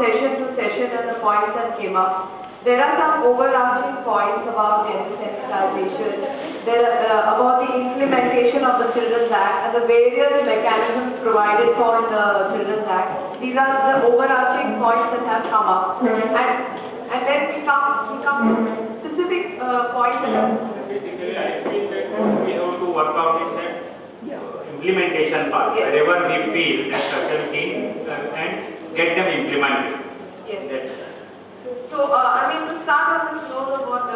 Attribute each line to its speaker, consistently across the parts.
Speaker 1: session to session and the points that came up. There are some overarching points about gender sensitization, about the implementation of the Children's Act and the various mechanisms provided for in the Children's Act. These are the overarching points that have come up. And then we come to specific points that have...
Speaker 2: Basically, I feel that what we have to work out is that implementation part, yes. Wherever we feel that certain things and get them implemented.
Speaker 1: Yes. So, I mean, to start on this note of what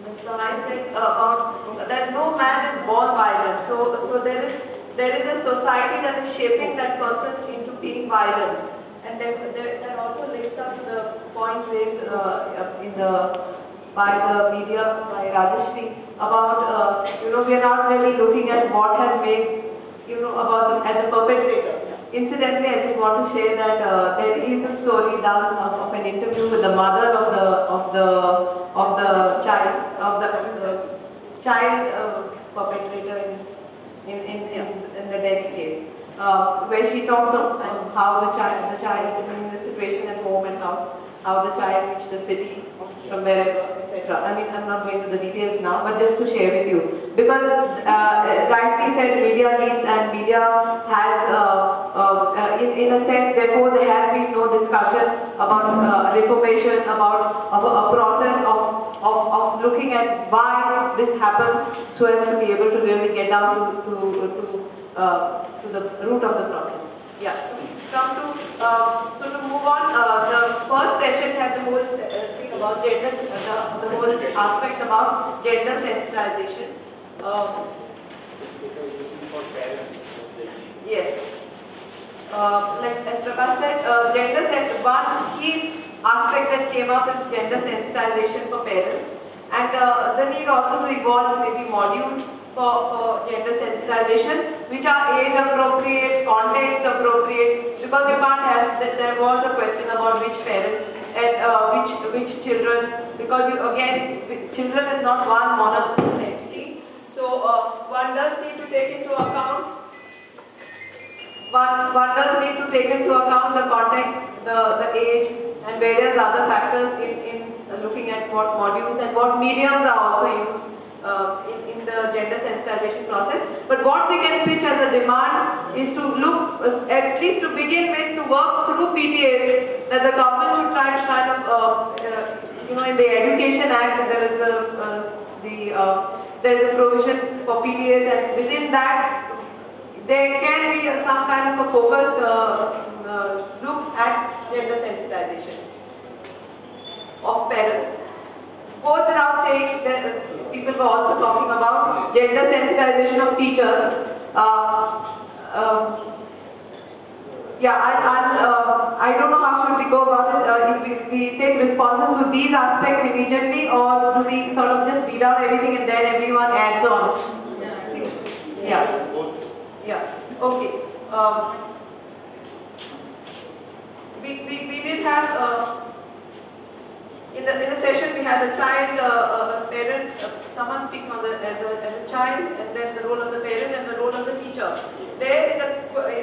Speaker 1: Ms. Sahai said about that no man is born violent. So there is a society that is shaping that person into being violent, and that also links up to the point raised by the media, by Rajeshri, about we are not really looking at what has made about at the perpetrator. Incidentally, I just want to share that there is a story done of an interview with the mother of the child perpetrator in the Delhi case, where she talks of how the child is in the situation at home and how the child reached the city from wherever, etc. I mean, I'm not going into the details now, but just to share with you, because rightly said, media leads and media has, in a sense, therefore there has been no discussion about reformation, about a process of looking at why this happens, so as to be able to really get down to the root of the problem. Yeah. So to move on, the first session had the whole thing about gender, the whole aspect about gender sensitization. Yes. Like as Prakash said, one key aspect that came up is gender sensitization for parents, and the need also to evolve maybe modules for gender sensitization, which are age appropriate, context appropriate, because you can't have, there was a question about which parents and which children, because again, children is not one monolithic entity, so one does need to take into account, the context, the age, and various other factors in looking at what modules and what mediums are also used in the gender sensitization process. But what we can pitch as a demand is to look, at least to begin with, to work through PTAs, that the government should try to kind of, in the Education Act, there is a provision for PTAs, and within that, there can be some kind of a focused look at gender sensitization of parents. Goes without saying that people were also talking about gender sensitization of teachers. I don't know how should we go about it. If we take responses to these aspects immediately, or do we sort of just read out everything and then everyone adds on? Yeah. Okay. We did have. In the session, we had a child, a parent, someone speaking on as a child, and then the role of the parent and the role of the teacher. There, in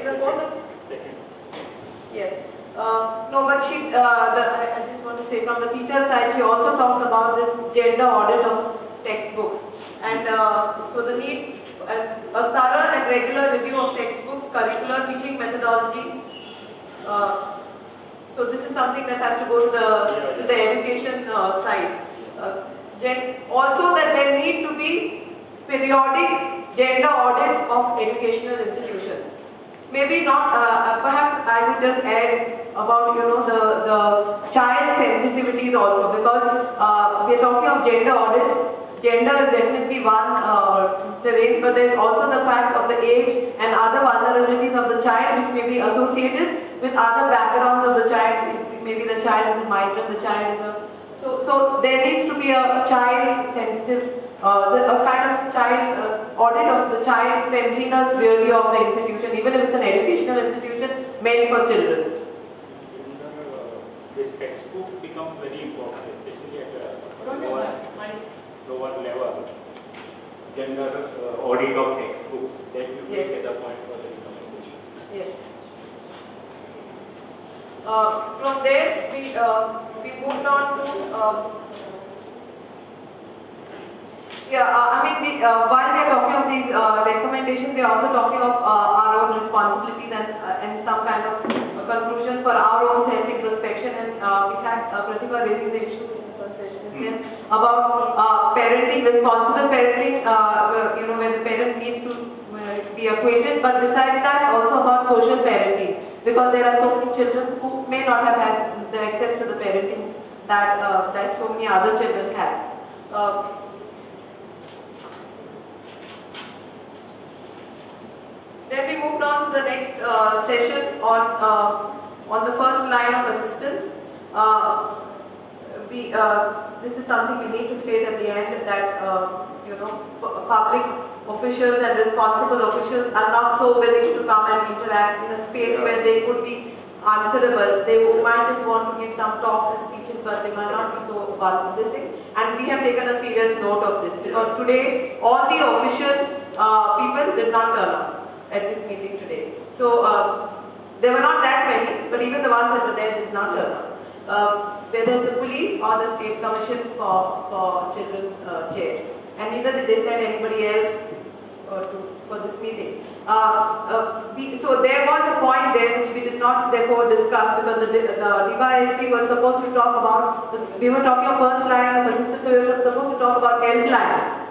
Speaker 1: the course of yes, no, but I just want to say from the teacher side, she also talked about this gender audit of textbooks, and so the need a thorough and regular review of textbooks, curricular, teaching methodology. So this is something that has to go to the education side. Also that there need to be periodic gender audits of educational institutions. Maybe not, perhaps I would just add about the child sensitivities also, because we are talking of gender audits. Gender is definitely one terrain, but there is also the fact of the age and other vulnerabilities of the child, which may be associated with other backgrounds of the child. Maybe the child is a migrant, the child is a... So there needs to be a child sensitive, a kind of child audit of the child friendliness really of the institution, even if it's an educational institution meant for children.
Speaker 2: This textbooks becomes very important, especially at a lower level. Gender audit of textbooks, that you get the point for the implementation.
Speaker 1: Yes. From there, we moved on to while we are talking of these recommendations, we are also talking of our own responsibilities and some kind of conclusions for our own self-introspection. And we had Pratibha raising the issue in the first session itself about parenting, responsible parenting, when the parent needs to be acquainted. But besides that, also about social parenting, because there are so many children who may not have had the access to the parenting that so many other children have. Then we moved on to the next session on the first line of assistance. This is something we need to state at the end, that public officials and responsible officials are not so willing to come and interact in a space where they could be answerable. They might just want to give some talks and speeches, but they might not be so vulnerable. And we have taken a serious note of this, because today all the official people did not turn up at this meeting today. So there were not that many, but even the ones that were there did not turn up. Whether it's the police or the State Commission for Children chair, and neither did they send anybody else for this meeting. So there was a point there which we did not therefore discuss, because the DYSP was supposed to talk about, we were talking of first line of assistance, so we were supposed to talk about helplines.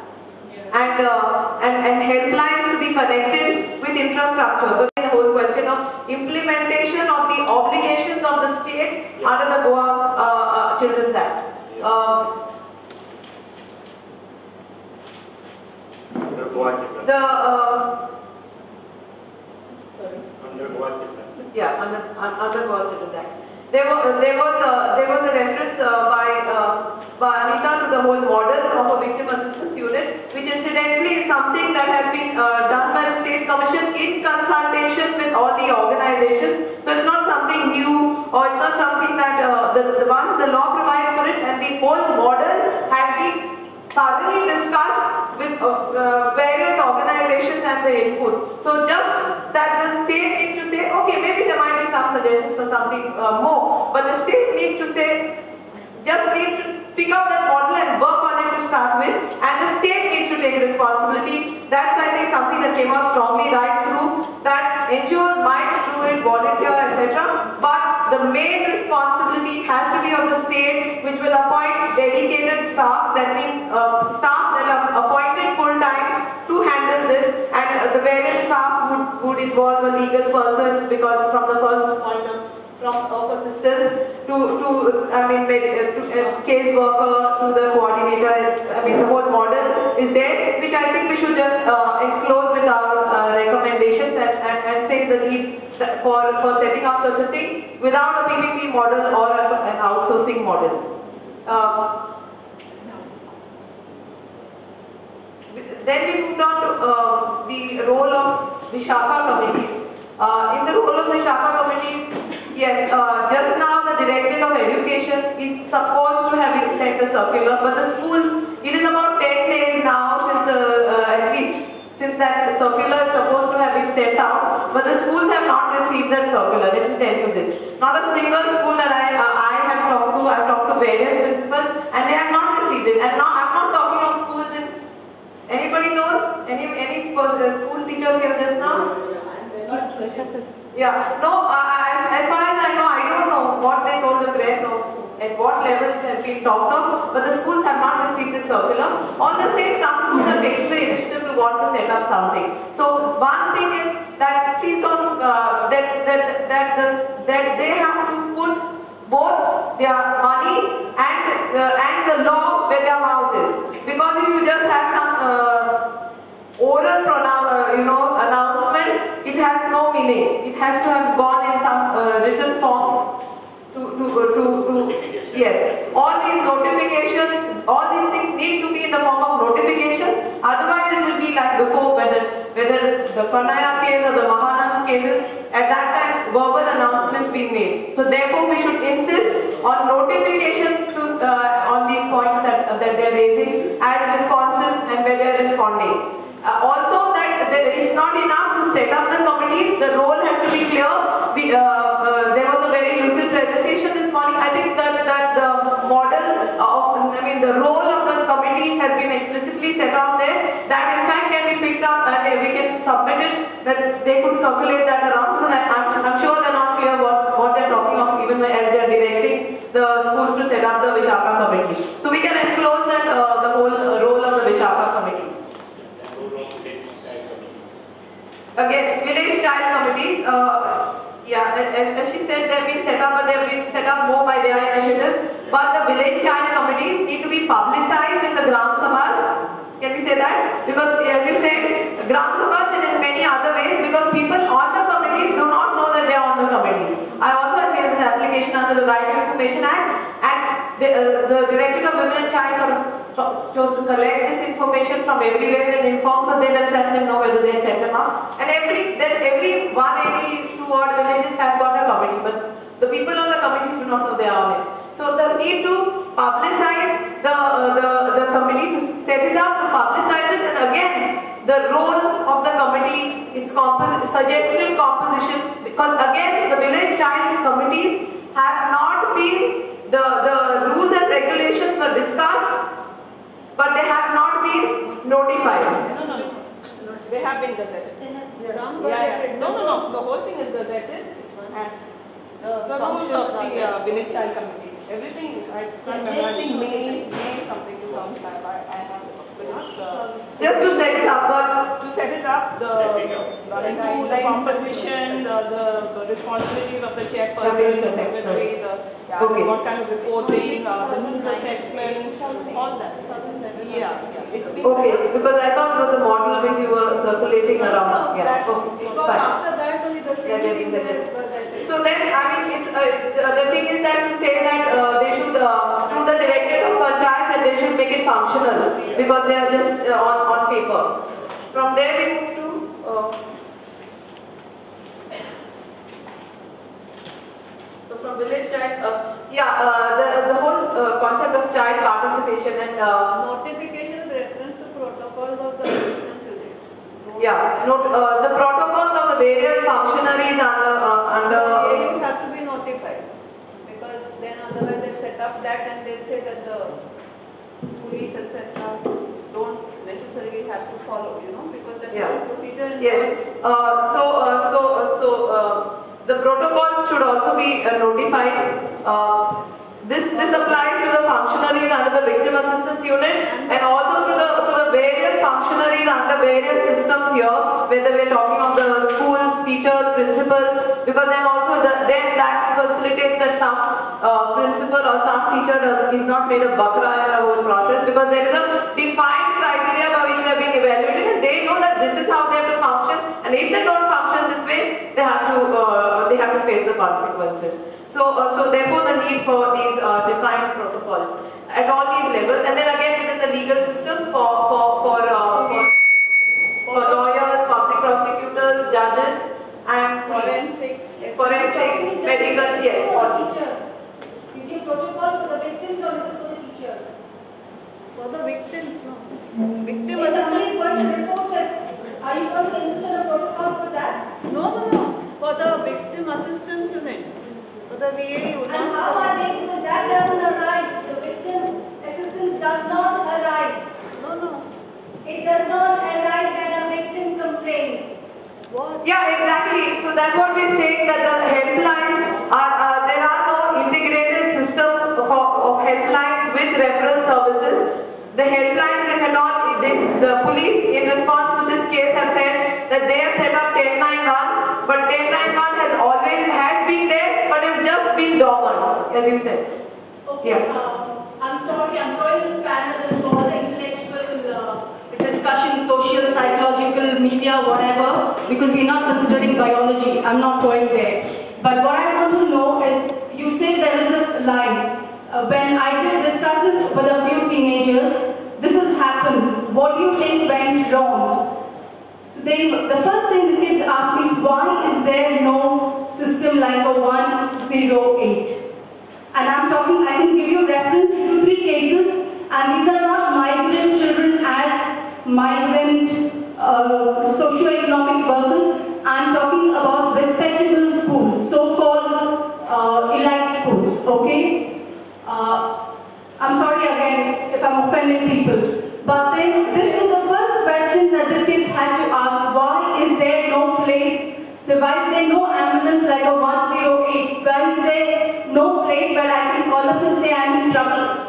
Speaker 1: And helplines to be connected with infrastructure. But the whole question of implementation of the obligations of the state under the Goa Children's Act.
Speaker 2: Under Goa Children's
Speaker 1: Act. There was a reference by Anita to the whole model of a victim assistance unit, which incidentally is something that has been done by the State Commission in consultation with all the organizations. So it's not something new, or it's not something that the law provides for it, and the whole model has been thoroughly discussed with various organizations and the inputs. So just that the state needs to say, okay, maybe there might be some suggestions for something more, but the state needs to say, just needs to pick up that model and work on it to start with, and the state needs to take responsibility. That's, I think, something that came out strongly right through, that NGOs might do it, volunteer, etc. But the main responsibility has to be of the state, which will appoint dedicated staff. That means staff that are appointed full-time to handle this, and the various staff would involve a legal person, because from the first point of assistance to case worker to the coordinator, the whole model is there, which I think we should just enclose with our recommendations and say the need for setting up such a thing without a PPP model or an outsourcing model. Then we moved on to the role of the Shaka committees. In the role of the Shaka committees, yes, just now the Directorate of Education is supposed to have sent a circular, but the schools, it is about 10 days now since at least since that circular is supposed to have been sent out, but the schools have not received that circular. Let me tell you this. Not a single school that I have talked to, I've talked to various principals, and they have not received it. And now I'm not talking of schools in, anybody knows? Any school teachers here just now? Yeah, no, as far as I know, I don't know what they told the press or at what level it has been talked of, but the schools have not received this circular. All the same, some schools are taking the initiative to want to set up something. So one thing is that please don't, that they have to put both their money and the law where their mouth is. Because if you just have some oral announcement, it has no meaning. It has to have gone in some written form yes. All these notifications, all these things need to be in the form of notifications. Otherwise, it will be like before, whether it's the Kanaya case or the Mahanand cases. At that time, verbal announcements being made. So therefore, we should insist on notifications on these points that they're raising as responses and where they're responding. Also, that it's not enough to set up the committees. The role has to be clear. There was a very lucid explicitly set out there, that in fact can be picked up and we can submit it, that they could circulate that around, because I'm sure they're not clear what they're talking of, even as they're directing the schools to set up the Vishaka committee. So we can enclose that the whole role of the Vishaka committees. Again, village child committees, yeah, as she said, they've been set up, but they've been set up more by their initiative. But the village child committees need to be publicized in the Gram Sabhas. Can we say that? Because as you said, Gram Sabhas and in many other ways, because people on the committees do not know that they are on the committees. I also have made this application under the Right to Information Act, and the Directorate of Women and Child sort of chose to collect this information from everywhere and inform, because they themselves didn't know whether they had set them up. And every 182 odd villages have got a committee, but the people on the committees do not know they are on it. So the need to publicize the committee, to set it up, to publicize it, and again the role of the committee, its suggested composition, because again the village child committees have not been, the rules and regulations were discussed, but they have not been notified.
Speaker 3: No. They have been gazetted. No. The whole thing is gazetted. And the rules of the village child committee. Everything, I think May something 2005. I have
Speaker 1: just to set it up, but
Speaker 3: to set it up, the composition, the responsibilities of the chairperson, the secretary, what kind of reporting, the needs assessment, all that. Yeah. It's been
Speaker 1: okay, because I thought it was a model which you were circulating around. Yeah. Okay. Fine.
Speaker 4: After that only the same thing.
Speaker 1: So then, I mean, it's, the thing is that to say that they should, through the Directorate of Panchayat, that they should make it functional, because they are just on paper. From there we move to, so from village child, the whole concept of child participation and
Speaker 4: Notification with reference to protocols of the assistance units.
Speaker 1: the protocols of the various functionaries under
Speaker 4: You have to be notified, because then otherwise they'll set up that and they'll say that the police etc. don't necessarily have to follow, because the procedure
Speaker 1: yes. The protocols should also be notified. This applies to the functionaries under the victim assistance unit, and also to the various functionaries under various systems here, whether we are talking of the schools, teachers, principals, because then also then that facilitates that some principal or some teacher is not made a bakra in the whole process, because there is a defined criteria by which they are being evaluated, and they know that this is how they have to function, and if they don't function this way, they have to face the consequences. So therefore the need for these defined protocols at all these levels, and then again within the legal system for lawyers, public prosecutors, judges, and
Speaker 4: forensics,
Speaker 1: medical, yes, all these.
Speaker 5: Teachers. Is your protocol for the victims or is it for the teachers?
Speaker 4: for the victims, no. Victim
Speaker 5: If somebody is
Speaker 4: assistance.
Speaker 5: going to report it, are you going to insist on a protocol for that?
Speaker 4: No. For the victim assistance unit. For the VA.
Speaker 5: And how are they? Because that doesn't arrive. The victim assistance does not arrive.
Speaker 4: No.
Speaker 5: It does not arrive when a victim complains.
Speaker 4: What?
Speaker 1: Yeah, exactly. So that's what we're saying, that the helplines are, there are no integrated systems of helplines with referral services. The helplines, if at all, the police in response to this case have said that they have set up 1091, but 1091 has been there, but it's just been dormant, as you said.
Speaker 5: Okay,
Speaker 1: Yeah.
Speaker 5: I'm sorry, I'm throwing this panel in for the intellectual discussion, social, psychological, media, whatever, because we're not considering biology. I'm not going there. But what I want to know is, you say there is a line. When I did discuss it with a few teenagers, this has happened. What do you think went wrong? So the first thing the kids ask me is, why is there no system like a 108? And I'm talking, I can give you reference to 3 cases, and these are not migrant children as migrant socio-economic workers. I'm talking about respectable schools, so-called elite schools, okay? I'm sorry again if I'm offending people, But then this was the first question that the kids had to ask, why is there no place, why is there no ambulance like a 108? Why is there no place where I can call up and say I'm in trouble?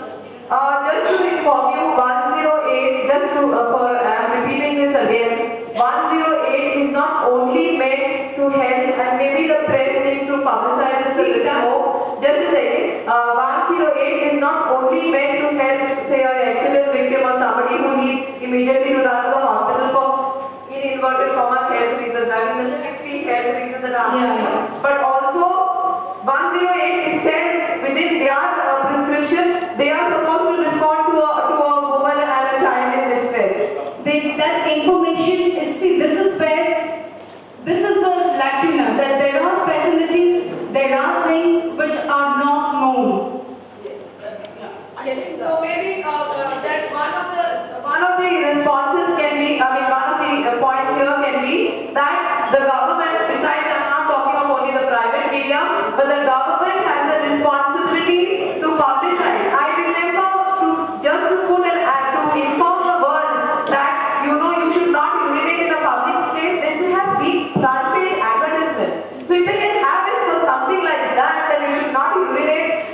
Speaker 1: Just to inform you, 108, just to, repeating this again, 108 is not only meant to help, and maybe the press needs to publicize this a little more. Just a second, 108 is not only meant to help, say, an accident victim or somebody who needs immediately to run to the hospital for, in inverted commas, health reasons, I mean, strictly health reasons and others. But also, 108 itself, within their prescription, they are supposed to respond to a woman and a child in distress.
Speaker 5: That information is, see, this is the lacuna, that there are facilities, there are things which are not known.
Speaker 4: Yes. So maybe that
Speaker 1: One of the responses can be, one of the points here can be that the government, besides I'm not talking of only the private media, but the government has a responsibility to publicize. I remember just to put an ad, to inform the world that you should not urinate in a public space, they should have big front-page advertisements. So if they can have it for something like that you should not urinate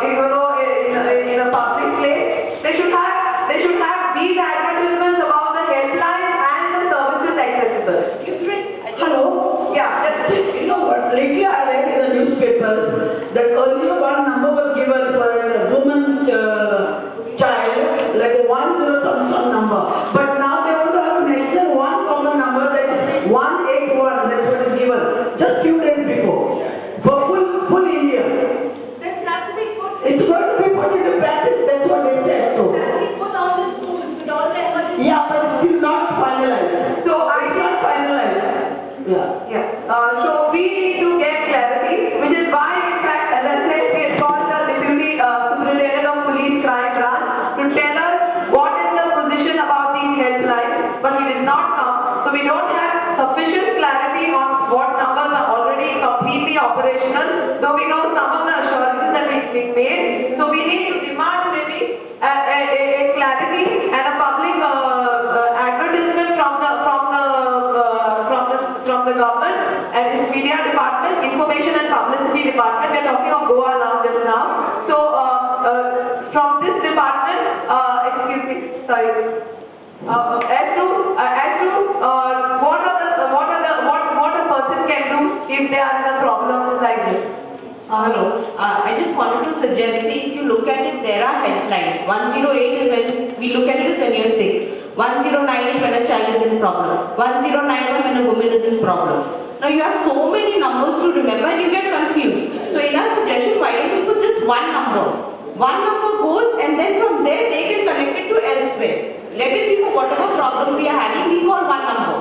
Speaker 1: in a public place, they should have these advertisements about the helpline and the services accessible.
Speaker 6: Excuse me?
Speaker 5: Hello?
Speaker 1: Yeah, that's it.
Speaker 6: You know what? Lately I read in the newspapers that earlier one number was given for a woman child, like a 10 some number. But now they want to have a national one common number, that is 181. That's what is given just few days before for full India.
Speaker 5: This has to be put,
Speaker 6: It's going to be put into practice. That's what they said. So
Speaker 5: has to be put on the schools with all the emergency.
Speaker 6: yeah, but it's still not finalized.
Speaker 1: So
Speaker 6: It's not finalized. Yeah.
Speaker 1: So we need to get clarity, which is why, in fact, as I said, we had called the Deputy Superintendent of Police Crime Branch to tell us what is the position about these helplines, but he did not come. So we don't have sufficient clarity on what numbers are already completely operational, though we know some of the assurances that we've been made. So we need to demand maybe a clarity and a public advertisement from the government and its media department, information and publicity department. We are talking of Goa now, just now. So from this department, excuse me, sorry. As to what a person can do if they are in a problem like this.
Speaker 7: Hello. I just wanted to suggest, see, if you look at it, there are helplines. 108 is when we look at it is when you're sick. 1098 when a child is in problem. 1091 when a woman is in problem. Now you have so many numbers to remember and you get confused. So in our suggestion, why don't you put just one number? One number goes and then from there they can connect it to elsewhere. Let it be for whatever problem we are having, we call one number.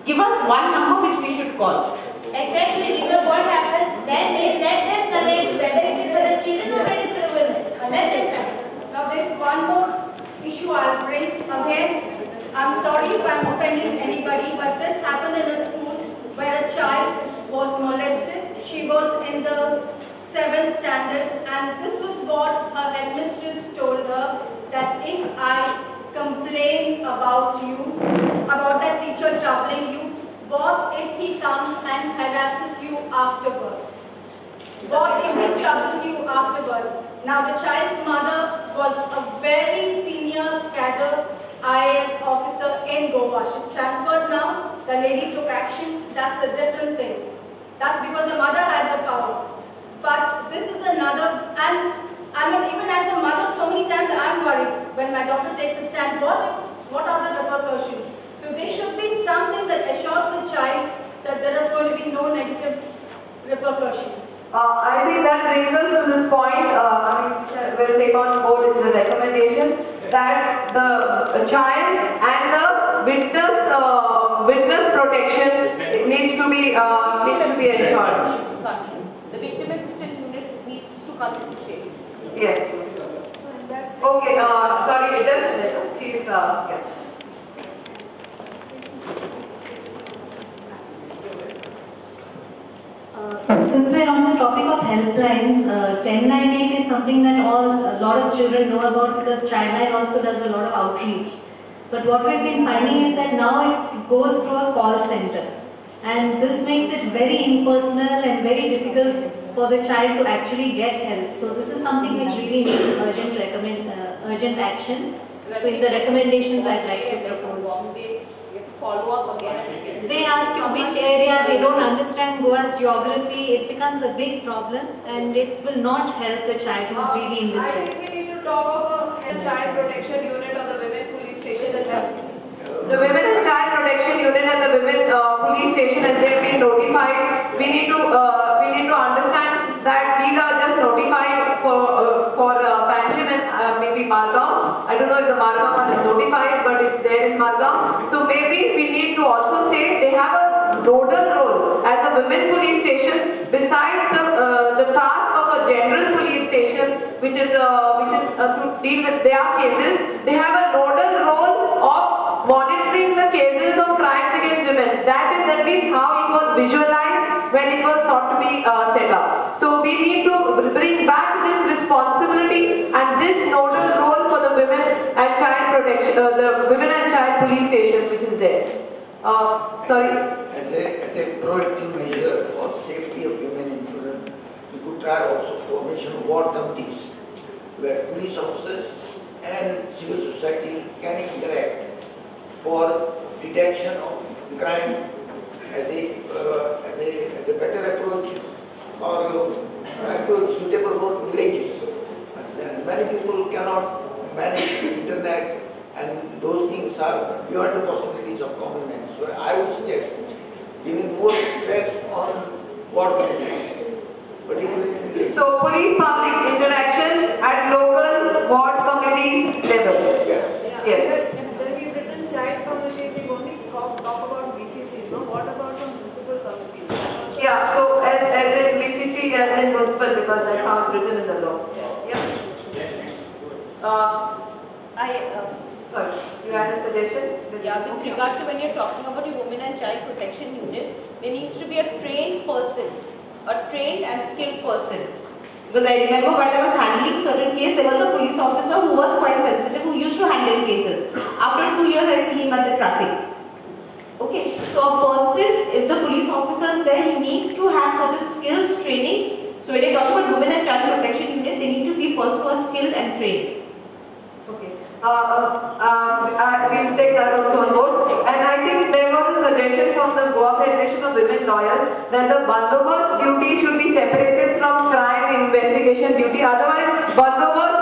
Speaker 7: Give us one number which we should call.
Speaker 8: Exactly, because what happens then is let them connect whether it is for the children or it is for the women. Let them connect.
Speaker 5: Now there's one more issue I'll bring again. I'm sorry if I'm offending anybody, but this happened in a school where a child was molested. She was in the 7th standard, and this was what her headmistress told her, that if I complain about you, about that teacher troubling you, what if he comes and harasses you afterwards? What if he troubles you afterwards? Now the child's mother was a very senior cadre IAS officer in Goa. She's transferred now. The lady took action. That's a different thing. That's because the mother had the power. But this is another, and I mean, even as a mother, so many times I'm worried when my daughter takes a stand. What are the repercussions? So there should be something that assures the child that there is going to be no negative repercussions.
Speaker 1: I think that brings us to this point, we'll take on board the recommendation that the child and the witness protection needs to be ensured.
Speaker 7: The victim assistance unit needs to come into shape.
Speaker 1: Yes. Okay, sorry, just she's yes.
Speaker 9: Since we're on the topic of helplines, 1098 is something something that a lot of children know about, because Childline also does a lot of outreach. But what we've been finding is that now it goes through a call center. And this makes it very impersonal and very difficult for the child to actually get help. So this is something which really needs urgent action. So in the recommendations I'd like to propose.
Speaker 3: Follow up again and again.
Speaker 9: They ask you which area, they don't understand Goa's geography, it becomes a big problem and it will not help the child who is really in
Speaker 4: I
Speaker 9: distress.
Speaker 4: think we need to talk of a child protection unit of the women police station as well. The women and child protection unit at the women police station, as they've been notified, we need to understand that these are just notified for Panjim and maybe Margao. I don't know if the Margao one is notified, but it's there in Margao. So maybe we need to also say they have a nodal role as a women police station besides the task of a general police station, which is to deal with their cases. They have a nodal role of monitoring the cases of crimes against women. That is at least how it was visualized when it was sought to be set up. So we need to bring back this responsibility and this nodal role for the women and child protection, the women and child police station, which is there. Sorry.
Speaker 10: As a proactive measure for safety of women and children, we could try also formation of ward committees where police officers and civil society can interact for detection of crime as a better approach or approach suitable for villages. And many people cannot manage the internet, and those things are beyond the possibilities of common men. So I would suggest giving more stress on ward committees, particularly in villages.
Speaker 4: So police public interactions at local ward committee level. Yes.
Speaker 11: When we've written child committees, we only talk about BCC, no? What about the municipal committees?
Speaker 4: Yeah, so as in BCC, as in municipal, because that's how it's written in the law. Yeah. Sorry, you had a suggestion?
Speaker 3: Yeah, with regard to when you're talking about your women and child protection unit, there needs to be a trained person, a trained and skilled person.
Speaker 7: Because I remember when I was handling certain case, there was a police officer who was quite sensitive, who used to handle cases. After 2 years, I see him at the traffic. Okay, so a person, if the police officer is there, he needs to have certain skills, training. So when I talk about women and child protection unit, they need to be a person who is skilled and trained.
Speaker 4: Okay. We'll take that also on board. And I think there was a suggestion from the Goa Federation of Women Lawyers that the bandobast duty should be separated from crime investigation duty. Otherwise, bandobast,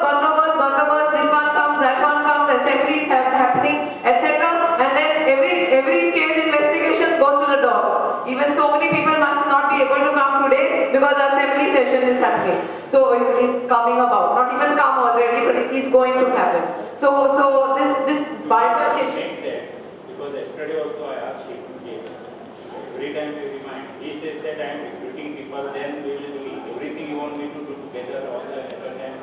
Speaker 4: this one comes, that one comes, assemblies happening, etc. And then every case investigation goes to the dogs. Even so many people must not be able to come today because the assembly session is happening. So it's coming about. Not even come already, but it is going to happen. So this bifurcation.
Speaker 2: Because yesterday also I asked him, every time we remind, he says that I am recruiting people, then we will do everything you want me to do together all the time.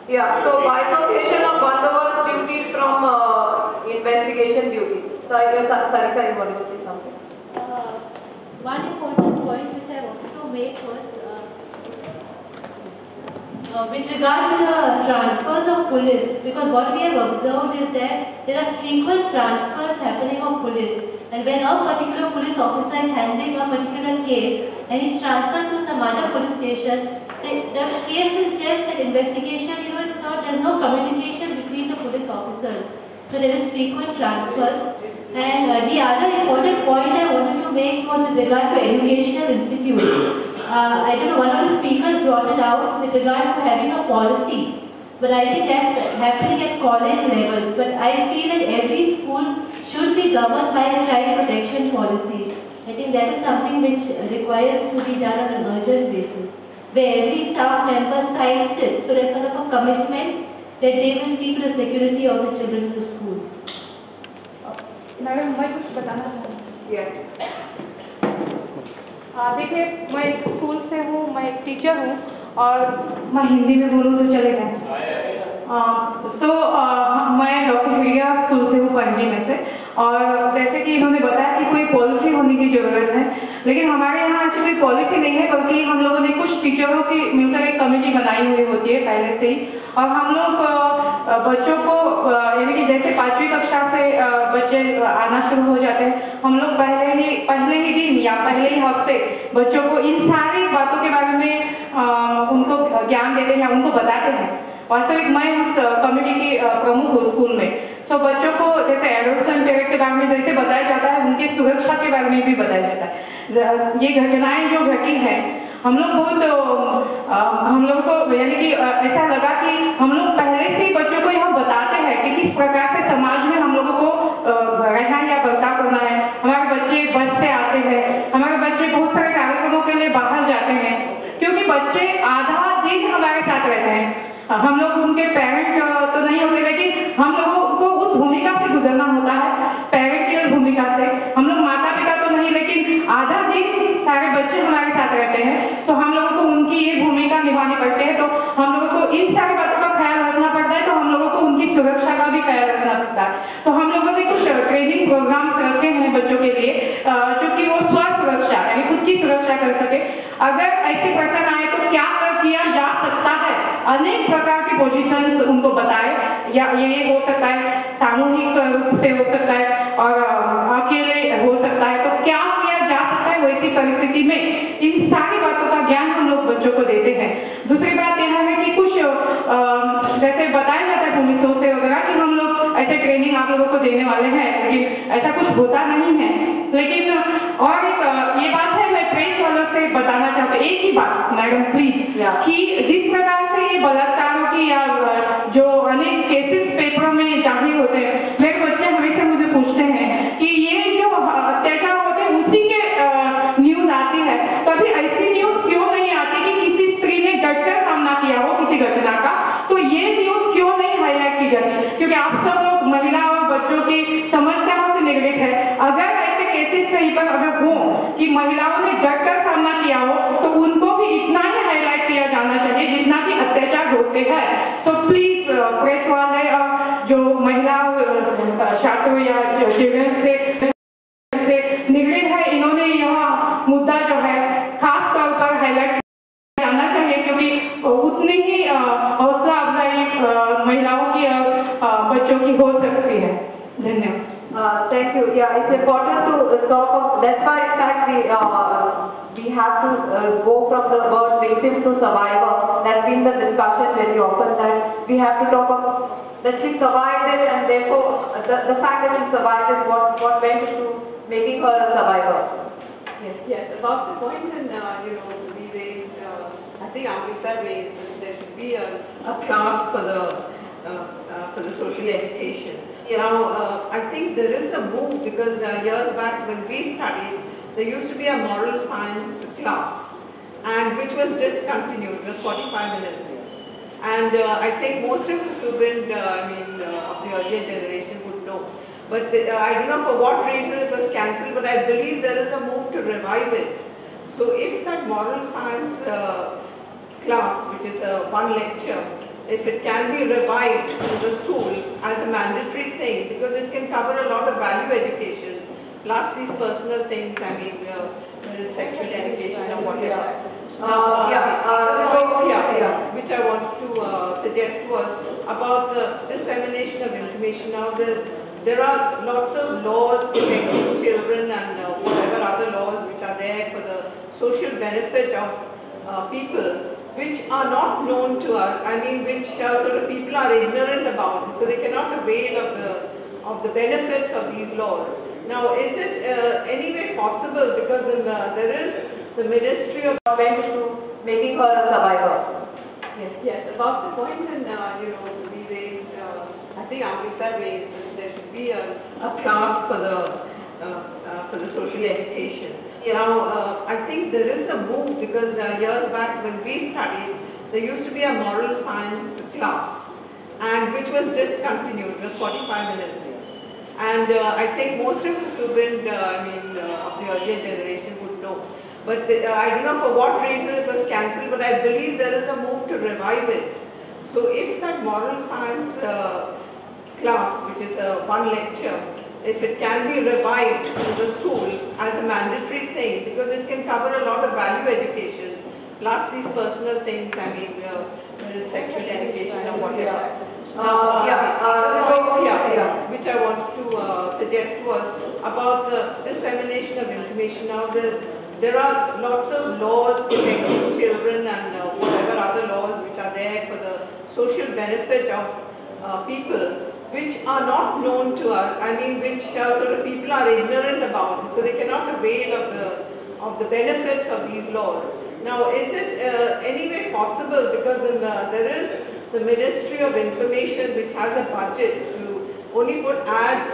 Speaker 4: Yeah, so bifurcation of bandobast duty from investigation duty. So I guess Sarika, you wanted to say something?
Speaker 9: One important point which I wanted to make was with regard to the transfers of police, because what we have observed is that there are frequent transfers happening of police, and when a particular police officer is handling a particular case and is transferred to some other police station, the case is just an investigation, it's not, there's no communication between the police officers. So there is frequent transfers. And the other important point I wanted to make was with regard to educational institutes. I don't know, one of the speakers brought it out with regard to having a policy. But I think that's happening at college levels. But I feel that every school should be governed by a child protection policy. I think that is something which requires to be done on an urgent basis, where every staff member signs it. So there's kind of a commitment that they will see to the security of the children in the school.
Speaker 11: Madam मैं कुछ बताना चाहूँगी। देखिए मैं एक school से हूँ, मैं एक टीचर हूँ और मैं हिंदी में बोलूँ तो चलेगा। मैं डॉक्टर हिडिया स्कूल से हूँ, पणजी में से।
Speaker 12: और जैसे कि इन्होंने बताया कि कोई पॉलिसी होने की ज़रूरत है, लेकिन हमारे यहाँ ऐसी कोई पॉलिसी नहीं है, बल्कि हम लोगों ने कुछ टीचरों की मिलकर एक कमेटी बनाई हुई होती है पहले से ही, और हम लोग बच्चों को यानी कि जैसे 5वीं कक्षा से बच्चे आना शुरू हो जाते हैं, हम लोग पहले ही दिन या पहले ही हफ्ते बच्चों को इन सारी बातों के बारे में उनको ज्ञान देते हैं, उनको बताते हैं। वास्तविक मैं उस कमेटी की प्रमुख हूँ स्कूल में। सो बच्चों को जैसे एडोलसेंट पीरियड के बारे में जैसे बताया जाता है, उनकी सुरक्षा के बारे में भी बताया जाता है। ये घटनाएं जो घटी हैं, हम लोग को यानी कि ऐसा लगा कि हम लोग पहले से ही बच्चों को यह बताते हैं कि किस प्रकार से समाज में हम लोगों को रहना या बर्ताव करना है। हमारे बच्चे बस से आते हैं, हमारे बच्चे बहुत सारे कार्यक्रमों के लिए बाहर जाते हैं, क्योंकि बच्चे आधा दिन हमारे साथ रहते हैं। हम लोग उनके पेरेंट तो नहीं होते, लेकिन हम लोगों को उस भूमिका से गुजरना होता है, पेरेंटियल भूमिका से। हम लोग माता पिता तो नहीं, लेकिन आधा दिन सारे बच्चे हमारे साथ रहते हैं, तो हम लोगों को उनकी ये भूमिका निभानी पड़ती है। तो हम लोगों को इन सारी बातों का ख्याल रखना पड़ता है, तो हम लोगों को उनकी सुरक्षा का भी ख्याल रखना पड़ता है। तो हम लोगों ने कुछ ट्रेनिंग प्रोग्राम्स रखे हैं बच्चों के लिए, चूंकि वो स्व सुरक्षा यानी खुद की सुरक्षा कर सके। अगर ऐसे प्रसंग आए तो क्या किया जा सकता है, अनेक प्रकार के पोजीशंस उनको बताए, या ये हो सकता है सामूहिक रूप से हो सकता है और अकेले हो सकता है, तो क्या किया जा सकता है वैसी परिस्थिति में, इन सारी बातों का ज्ञान हम लोग बच्चों को देते हैं। दूसरी बात यह है कि कुछ जैसे बताया जाता है पुलिसों से वगैरह कि हम लोग ऐसे ट्रेनिंग आप लोगों को देने वाले हैं, लेकिन ऐसा कुछ होता नहीं है। लेकिन और एक ये बात है, मैं प्रेस वालों से बताना चाहती हूँ एक ही बात मैडम प्लीज, कि जिस प्रकार से ये बलात्कारों की या जो अनेक केसेस पेपरों में जाहिर होते हैं, मेरे बच्चे हमेशा मुझे पूछते हैं कि ये जो अत्याचार होते हैं उसी के न्यूज आती है, कभी ऐसी न्यूज क्यों नहीं आती कि किसी स्त्री ने डटकर सामना किया हो किसी घटना का, तो ये न्यूज क्यों नहीं हाईलाइट की जाती? क्योंकि आप सब लोग महिला और बच्चों की समस्याओं से निगडित है। अगर ऐसे केसेस कहीं पर अगर हो कि महिलाओं ने डटकर सामना किया हो, तो उनको भी इतना ही हाईलाइट किया जाना चाहिए जितना कि अत्याचार होते हैं। सो प्लीज प्रेस वाले जो महिला छात्रों या चिल्ड्रन से निगडित है, इन्होंने यह मुद्दा जो है खास तौर पर हाईलाइट जाना चाहिए, क्योंकि उतनी ही हौसला अफजाई महिलाओं की और बच्चों की हो सकती है। धन्यवाद।
Speaker 1: Thank you. Yeah, it's important to talk of. That's why, in fact, we have to go from the word victim to survivor. That's been the discussion very often, that we have to talk of that she survived it, and therefore the fact that she survived it, what went into making her a survivor.
Speaker 11: Yes, about the point, and we raised. I think Amrita raised that there should be a class for the social education. Now, I think there is a move, because years back when we studied, there used to be a moral science class, and which was discontinued. It was 45 minutes. And I think most of us who've been, of the earlier generation would know. But I don't know for what reason it was cancelled, but I believe there is a move to revive it. So if that moral science class, which is one lecture, if it can be revived in the schools as a mandatory thing, because it can cover a lot of value education, plus these personal things, whether it's sexual education or whatever. Which I wanted to suggest was about the dissemination of information. Now there are lots of laws protecting children and whatever other laws which are there for the social benefit of people, which are not known to us, which sort of people are ignorant about, so they cannot avail of the benefits of these laws. Now, is it any way possible, because there is the Ministry of
Speaker 1: went into making her a survivor?
Speaker 11: Yes, about the point, and we raised, I think Amrita raised that there should be a class for the social education. Now, I think there is a move, because years back when we studied, there used to be a moral science class, and which was discontinued. It was 45 minutes. And I think most of us who've been, of the earlier generation would know. But I don't know for what reason it was cancelled, but I believe there is a move to revive it. So if that moral science class, which is one lecture, if it can be revived in the schools as a mandatory thing, because it can cover a lot of value education, plus these personal things, I mean, whether it's sexual education or whatever. Which I wanted to suggest was about the dissemination of information. Now, there are lots of laws protecting children and whatever other laws which are there for the social benefit of people, which are not known to us. I mean, which sort of people are ignorant about, so they cannot avail of the benefits of these laws. Now, is it any way possible, because there is the Ministry of Information which has a budget to only put ads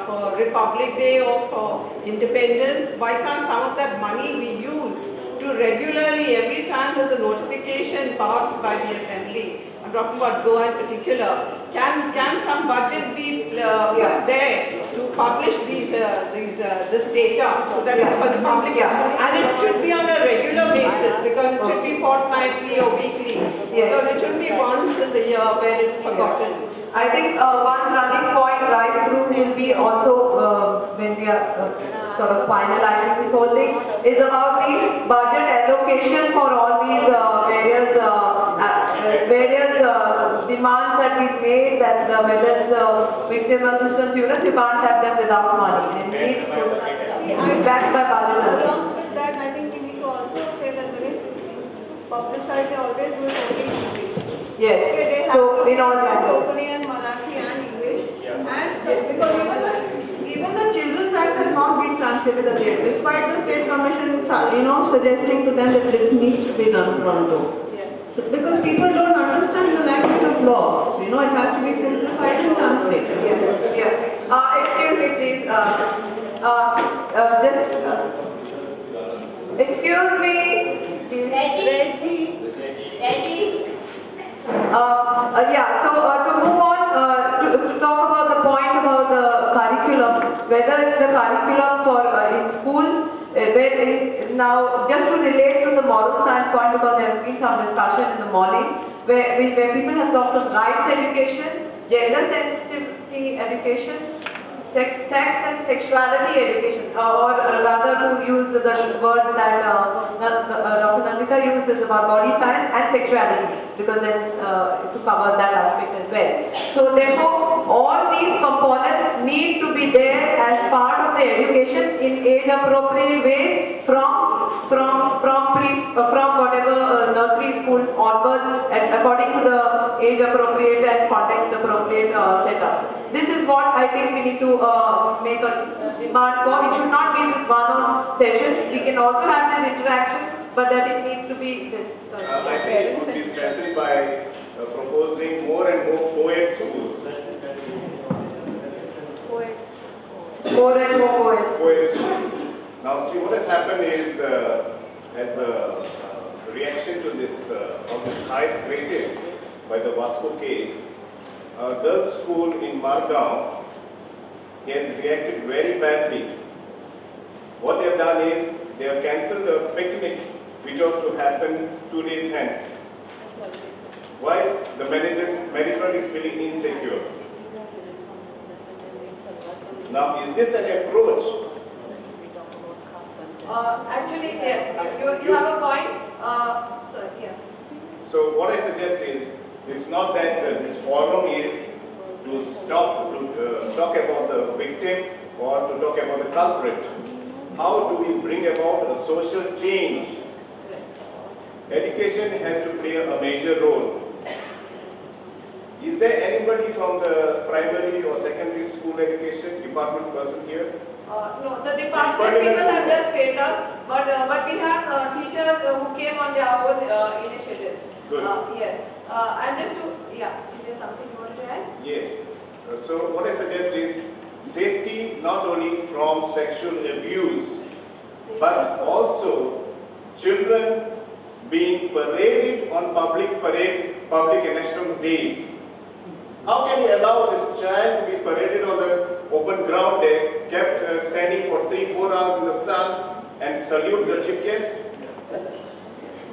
Speaker 11: for Republic Day or for Independence, why can't some of that money be used to regularly, every time there's a notification passed by the Assembly, I'm talking about Goa in particular, can some budget be put there to publish this data so that it's for the public? And it should be on a regular basis, because it should be fortnightly or weekly, because it should be once in the year where it's forgotten.
Speaker 1: I think one running point right through will be also when we are sort of finalizing this whole thing is about the budget allocation for all these various demands that we made, that whether it's victim assistance units, you can't have them without money. They need backed by budget.
Speaker 4: Along with that, I think we need to also say that when it's publicized, they always do it only in English.
Speaker 1: Yes.
Speaker 4: Okay, they have
Speaker 1: So in all
Speaker 4: Konkani and Marathi and English. And because even the Children's Act has not been translated as yet, despite the State Commission, suggesting to them that it needs to be done pronto. So, because people don't understand the language of law, it has to be simplified and translated.
Speaker 1: Excuse me, please. Excuse me, please.
Speaker 8: Reggie.
Speaker 1: To move on to talk about the point about the curriculum, whether it's the curriculum for in schools, now just to relate to the moral science point, because there has been some discussion in the morning where people have talked of rights education, gender sensitivity education, sex and sexuality education, or rather to use the word that Dr. Nandita used is about body science and sexuality, because then to cover that aspect as well. So therefore, all these components need to be there as part of the education in age-appropriate ways from whatever nursery school onwards, and according to the age-appropriate and context-appropriate setups. This is what I think we need to make a demand for. It should not be this one-off session. We can also have this interaction, but that it needs to be this.
Speaker 13: I think it would be strengthened by proposing more and more co-ed schools.
Speaker 1: More and more co-ed.
Speaker 13: Co-ed schools. Now, see, what has happened is, as a reaction to this, of this hype created by the Vasco case, a girls' school in Margao has reacted very badly. What they have done is, they have cancelled a picnic which was to happen 2 days hence. Why? The management is feeling insecure. Now, is this an approach?
Speaker 1: Actually, yes. You have a point.
Speaker 13: So what I suggest is, it's not that this forum is to talk about the victim or to talk about the culprit. How do we bring about a social change? Education has to play a major role. Is there anybody from the primary or secondary school education department person here?
Speaker 1: No, the department people have just failed us, but we have teachers who came on their own initiatives.
Speaker 13: Good.
Speaker 1: And just to, is there something you want to add?
Speaker 13: Yes. So what I suggest is safety not only from sexual abuse, but also children being paraded on public and national days. How can you allow this child to be paraded on the open ground there, kept standing for 3-4 hours in the sun and salute the chief guest?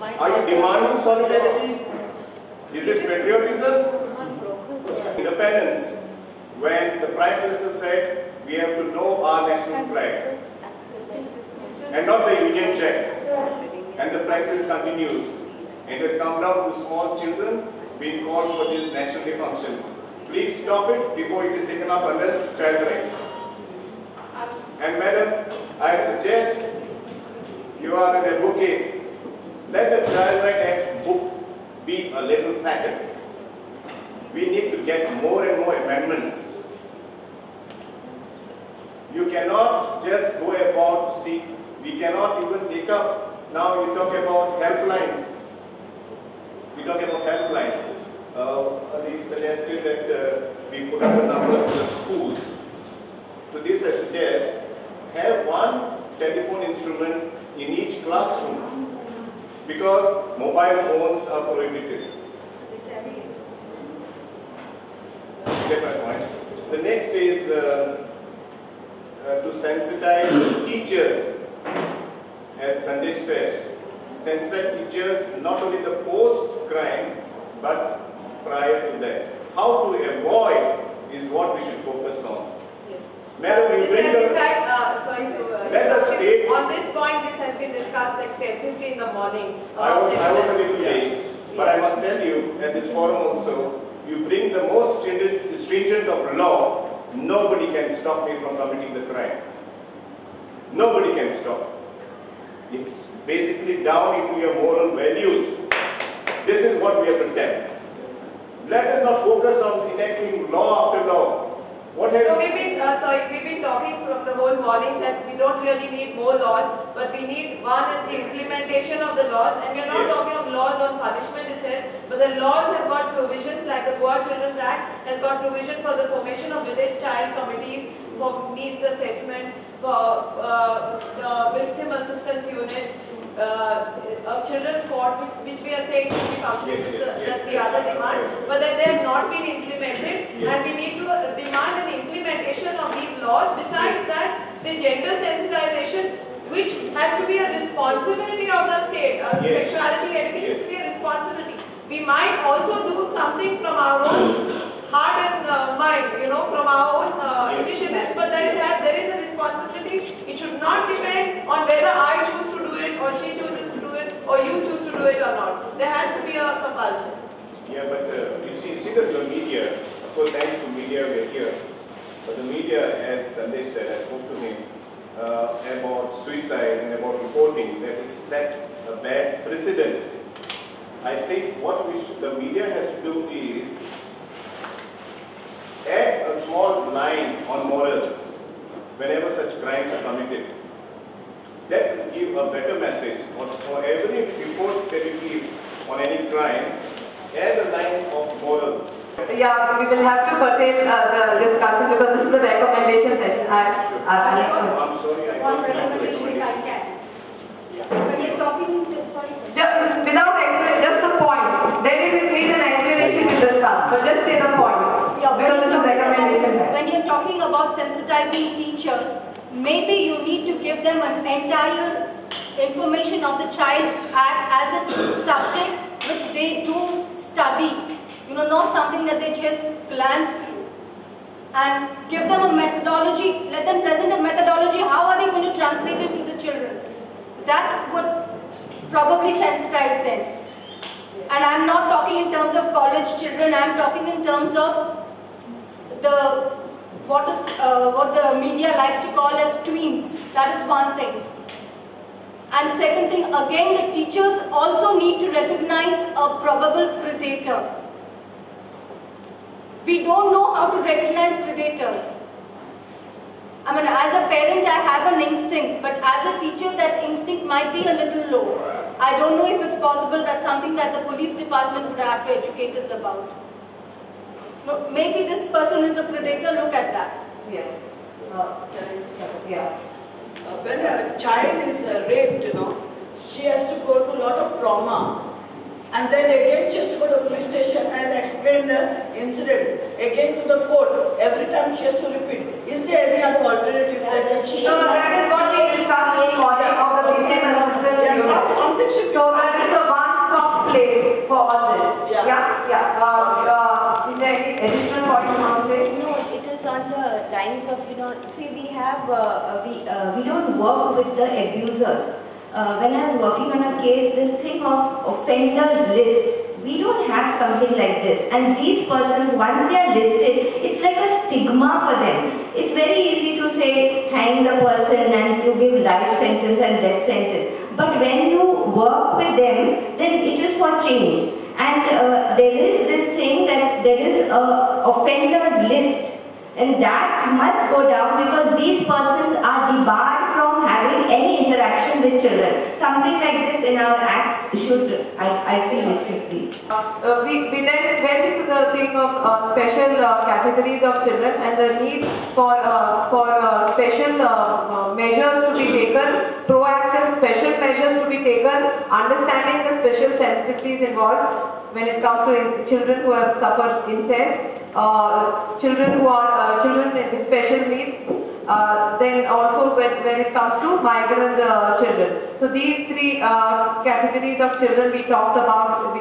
Speaker 13: Are you demanding solidarity? Is this patriotism? Independence. When the Prime Minister said, we have to know our national flag and not the Union Jack. And the practice continues. It has come down to small children being called for this national day function. Please stop it before it is taken up under child rights. And madam, I suggest you are an advocate. Let the Child Right Act book be a little fatter. We need to get more and more amendments. You cannot just go about to see, we cannot even take up, now you talk about helplines. We talk about helplines. We suggested that we put up a number of the schools. So this I suggest, have one telephone instrument in each classroom because mobile phones are prohibited. You get my point? The next is to sensitize teachers, as Sandesh said. Sensitize teachers not only the post-crime but prior to that. How to avoid is what we should focus on. Madam, you bring the... let us state...
Speaker 1: On this point, this has been discussed extensively in the morning.
Speaker 13: I was a little late, but I must tell you, at this forum also, you bring the most stringent of law, nobody can stop me from committing the crime. Nobody can stop. It's basically down into your moral values. This is what we have to tell. Let us not focus on enacting law after law. What has...
Speaker 1: So we've been talking from the whole morning that we don't really need more laws, but we need, one is the implementation of the laws, and we are not talking of laws on punishment itself, but the laws have got provisions like the Poor Children's Act has got provision for the formation of village child committees, for needs assessment, for victim assistance units, a children's court, which we are saying should be functioning, that's the other demand, but that they have not been implemented, and we need to demand an implementation of these laws. Besides that, the gender sensitization, which has to be a responsibility of the state, sexuality education should be a responsibility. We might also do something from our own heart and mind, from our own initiatives, but then there is a responsibility. It should not depend on whether I choose to do it or she chooses to do it or you choose to do it or not. There has to be a compulsion.
Speaker 13: Yeah, but you see this on media. Of course, thanks to media we are here. But the media, as Sandesh said, I spoke to him about suicide and about reporting, that it sets a bad precedent. I think what the media has to do is add a small line on morals whenever such crimes are committed. That will give a better message. For every report that you give on any crime, add a line of moral.
Speaker 1: Yeah, we will have to curtail the discussion because this is the recommendation session.
Speaker 13: I'm sorry, I
Speaker 5: one recommendation if I can. When you're talking, sorry.
Speaker 1: Without explanation, just the point. Then if it needs an explanation, we discuss. So just say the point.
Speaker 5: Yeah,
Speaker 1: because it's a recommendation.
Speaker 5: When you're talking about sensitizing teachers, maybe you need to give them an entire information of the Child Act as a subject which they do study. Not something that they just glance through. And give them a methodology, let them present a methodology, how are they going to translate it to the children? That would probably sensitize them. And I'm not talking in terms of college children, I'm talking in terms of what the media likes to call as tweens. That is one thing. And second thing, again, the teachers also need to recognize a probable predator. We don't know how to recognize predators. I mean, as a parent, I have an instinct, but as a teacher, that instinct might be a little low. I don't know if it's possible. That's something that the police department would have to educate us about. No, maybe this person is a predator. Look at that.
Speaker 1: Yeah.
Speaker 6: When a child is raped, she has to go to a lot of trauma. And then again she has to go to the police station and explain the incident. Again to the court. Every time she has to repeat. Is there any other alternative that she should not?
Speaker 1: That is what we discussed this morning of the victim assistance unit.
Speaker 6: Something should be.
Speaker 1: So that is a one-stop place for all this. Yeah. Is there any additional point you want to say?
Speaker 14: No, it is on the
Speaker 8: lines of, see, we have, we don't work with the abusers. When I was working on a case, this thing of offenders list, we don't have something like this. And these persons, once they are listed, it's like a stigma for them. It's very easy to say, hang the person and you give life sentence and death sentence. But when you work with them, then it is for change. And there is this thing that there is a offenders list. And that must go down because these persons are debarred from having any interaction with children. Something like this in our acts should, I feel it should be.
Speaker 1: We then went into the thing of special categories of children and the need for special measures to be taken, proactive special measures to be taken, understanding the special sensitivities involved when it comes to children who have suffered incest, children who are children with special needs, then also when it comes to migrant children. So these three categories of children we talked about,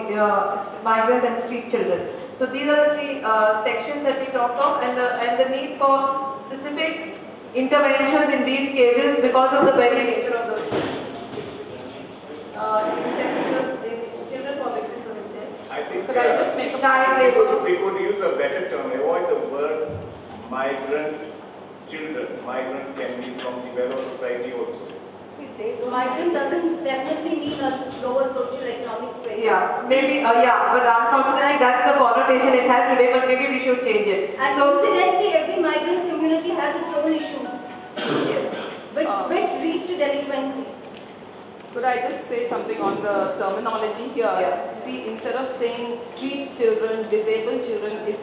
Speaker 1: migrant and street children. So these are the three sections that we talked of, and the need for specific interventions in these cases because of the very nature of those cases. Children for victims of incest.
Speaker 13: I think
Speaker 1: child labor.
Speaker 13: we could use a better term, avoid the word migrant children. Migrant can be from the well of society also.
Speaker 5: Migrant doesn't definitely mean a lower socio-economic strata.
Speaker 1: Yeah, maybe, yeah, but unfortunately that's the connotation it has today, but maybe we should change it.
Speaker 5: And
Speaker 1: so,
Speaker 5: incidentally, every migrant community has its own issues,
Speaker 1: yes.
Speaker 5: which leads to delinquency.
Speaker 3: Could I just say something on the terminology here?
Speaker 1: Yeah.
Speaker 3: See, instead of saying street children, disabled children,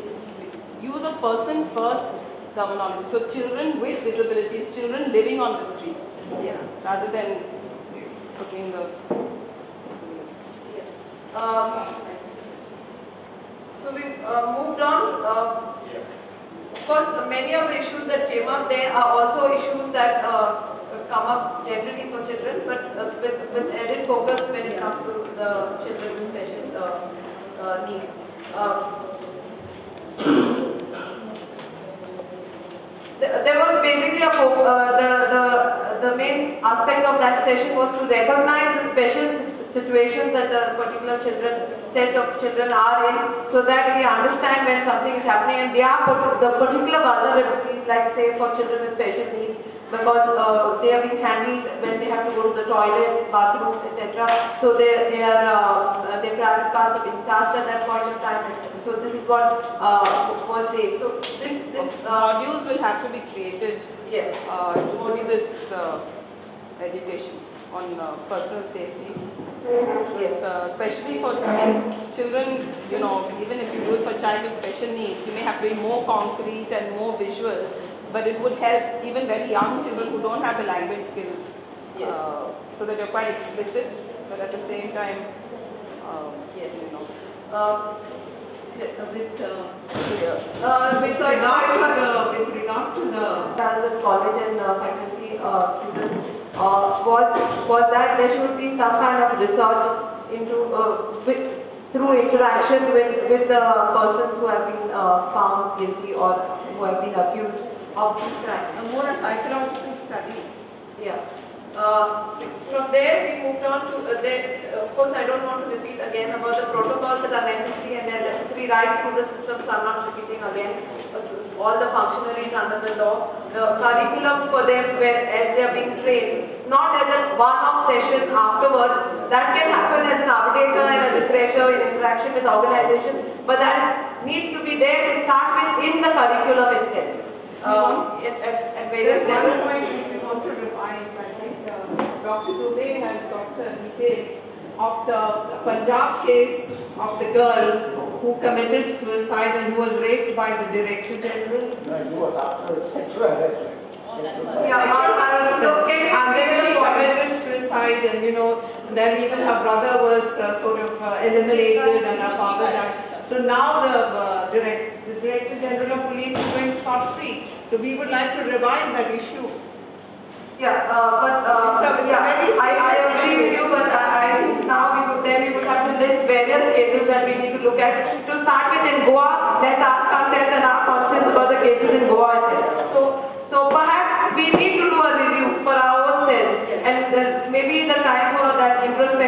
Speaker 3: use a person first terminology. So children with disabilities, children living on the streets.
Speaker 1: Yeah.
Speaker 3: Rather than putting the...
Speaker 1: So we moved on. Of course, many of the issues that came up there are also issues that come up generally for children, but with added focus when it comes to the children with special needs. There was basically the main aspect of that session was to recognize the special situations that the particular set of children are in, so that we understand when something is happening, and the particular vulnerabilities, like say for children with special needs, because they are being handled when they have to go to the toilet, bathroom, etc. So their private parts have been touched at that point of time, etc. So this is what was raised. So this
Speaker 3: modules will have to be created.
Speaker 1: Yes.
Speaker 3: To do this education on personal safety. Yes. Especially for children, even if you do it for child with special needs, you may have to be more concrete and more visual. But it would help even very young children who don't have the language skills, yes. So that you're quite explicit, but at the same time,
Speaker 1: yes,
Speaker 11: with regard to the
Speaker 1: as with college and faculty students, was that there should be some kind of research into through interaction with the persons who have been found guilty or who have been accused of this crime.
Speaker 11: more a psychological study.
Speaker 1: Yeah. From there we moved on to, of course I don't want to repeat again about the protocols that are necessary, and they are necessary right through the system, so I'm not repeating again all the functionaries under the law. Curriculums for them where as they are being trained, not as a one-off session afterwards, that can happen as an updater and a refresher in interaction with organization, but that needs to be there to start with in the curriculum itself. At various levels.
Speaker 11: One point if we want to revise, I think Dr. Dubey has got the details of the Punjab case of the girl who committed suicide and who was raped by the Director General.
Speaker 10: No, it was after sexual harassment.
Speaker 11: Sexual harassment. And then she committed suicide, and then even her brother was sort of eliminated and her father died. So now the Director General of Police is going scot-free. So we would like to revive that issue.
Speaker 1: Yeah, but I agree with you, but I think now we would have to list various cases that we need to look at. To start with, in Goa, let's ask ourselves and our conscience about the cases in Goa itself. So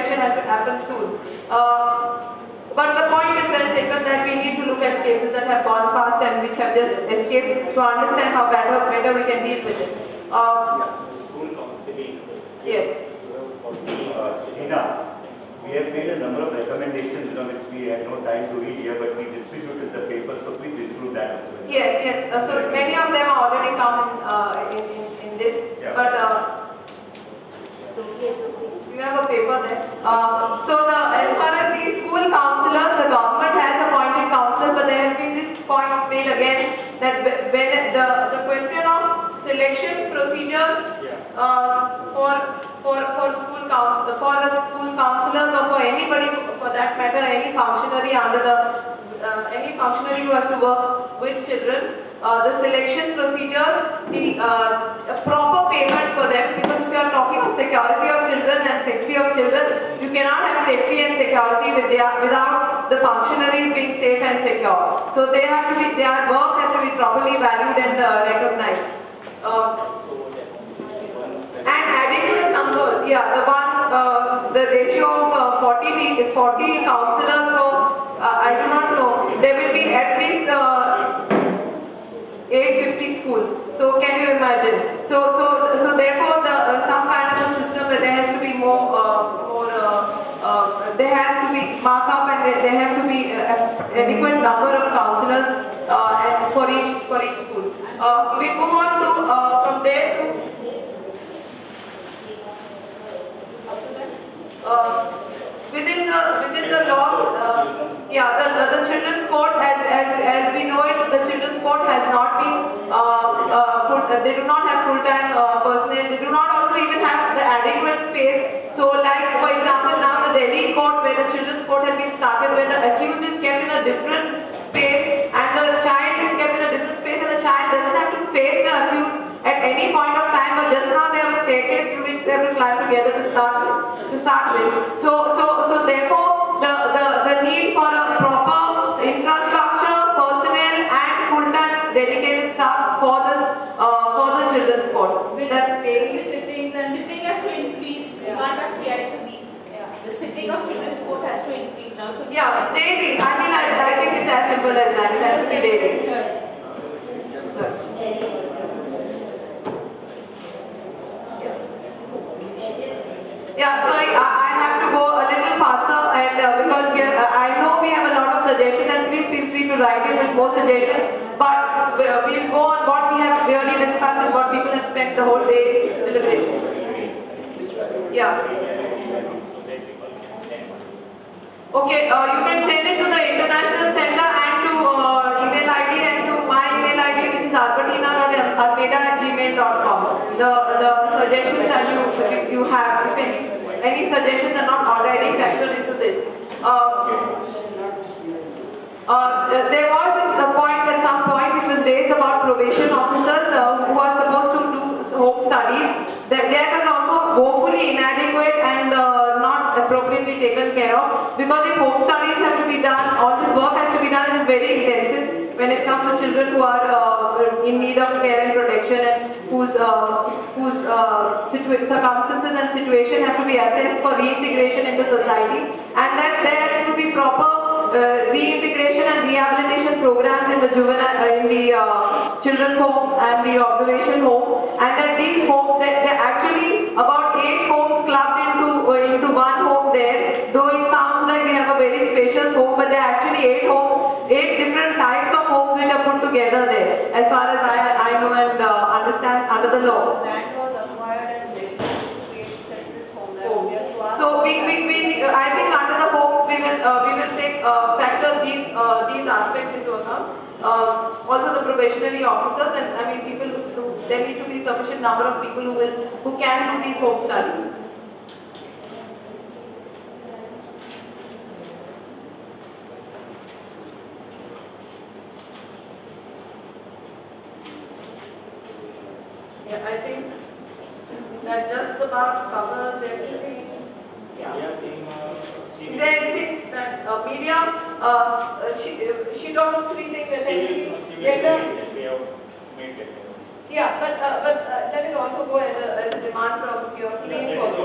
Speaker 1: inspection has to happen soon. But the point is well taken that we need to look at cases that have gone past and which have just escaped to understand how better we can deal with it.
Speaker 2: School counseling.
Speaker 1: Yes.
Speaker 14: Hina, we have made a number of recommendations, which we had no time to read here, but we distributed the papers, so please include that as well.
Speaker 1: Yes, yes. So many of them are already come in this,
Speaker 14: Yeah.
Speaker 1: but you have a paper there. As far as the school councillors, the government has appointed councillors, but there has been this point made again that when the question of selection procedures for school councillors or for anybody for that matter, any functionary under the any functionary who has to work with children, the selection procedures, the proper payments for them, because if you are talking of security of children and safety of children, you cannot have safety and security without the functionaries being safe and secure. So they have to be, their work has to be properly valued and recognized. And adequate numbers, yeah, the ratio of 40 councillors, so I do not know, there will be at least 850 schools. So can you imagine? So therefore, some kind of a system where there has to be there has to be markup and there have to be adequate number of councillors and for each school. We move on to from there to. Within the law, the children's court, as we know it, the children's court has not been they do not have full-time personnel. They do not also even have the adequate space. So, like for example, now the Delhi court, where the children's court has been started, where the accused is kept in a different space and the child is kept in a different space, and the child doesn't have to face the accused at any point of time, but just now they have a staircase through which they have to climb together to start with. So therefore, the need for a proper infrastructure, personnel, and full-time dedicated staff for the children's court.
Speaker 7: That sitting has to increase. You can't have PICB. The sitting of children's court has to increase now. So
Speaker 1: yeah, daily. I mean, I think it's as simple as that. It has to be daily. Yeah, sorry, I have to go a little faster, and because I know we have a lot of suggestions, and please feel free to write in with more suggestions, but we'll go on what we have really discussed and what people have spent the whole day deliberating. Yeah. Okay, you can send it to the International Center and to email ID and to my email ID, which is albertina.almeida@gmail.com. The suggestions that you have, if any suggestions are not already factored into this. There was this point at some point which was raised about probation officers who are supposed to do home studies. That was also woefully inadequate and not appropriately taken care of, because if home studies have to be done, all this work has to be done, it is very intensive when it comes to children who are in need of care and protection and whose circumstances and situation have to be assessed for reintegration into society, and that there has to be proper reintegration and rehabilitation programs in the children's home and the observation home, and that these homes, they're actually about 8 homes clubbed into one home there, though it sounds like we have a very spacious home, but they're actually 8 homes, 8 different types of homes which are put together there, as far as I know and understand under the law.
Speaker 4: Land was acquired and built to create separate homes.
Speaker 1: So I think under the homes we will take factor these aspects into account. Also the probationary officers, and I mean there need to be sufficient number of people who can do these home studies. Yeah, I think that just about covers everything. Yeah. Is there anything that media? She talked of 3 things essentially: gender. Yeah, but let it also go as a demand from your team also.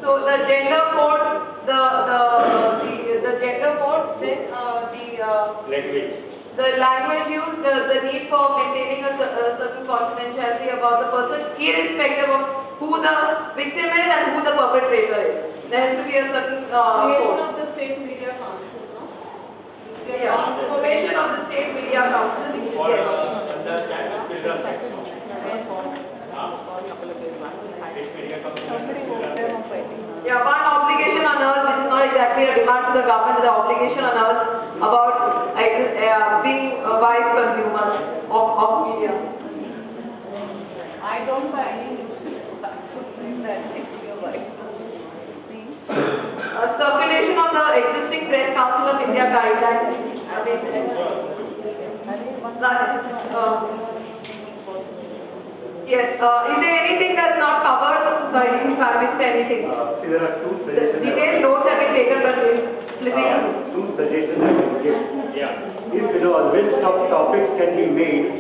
Speaker 1: So the gender code, the gender code, then the language use, the need for maintaining a certain confidentiality about the person, irrespective of who the victim is and who the perpetrator is. There has to be a certain
Speaker 4: Creation
Speaker 1: code.
Speaker 4: of the State Media Council, no?
Speaker 1: Yeah, formation of the State Media Council. Yeah, one obligation on us, which is not exactly a demand to the government, the obligation on us about being wise consumers of media.
Speaker 4: I don't buy any newspaper. That makes me a wise.
Speaker 1: Circulation of the existing Press Council of India guidelines. Yes, is there anything that's not covered? Sorry, if I missed anything.
Speaker 14: See, there are two suggestions.
Speaker 1: Detailed notes have been taken, but flipping.
Speaker 14: Two suggestions I would give. Yeah. If a list of topics can be made,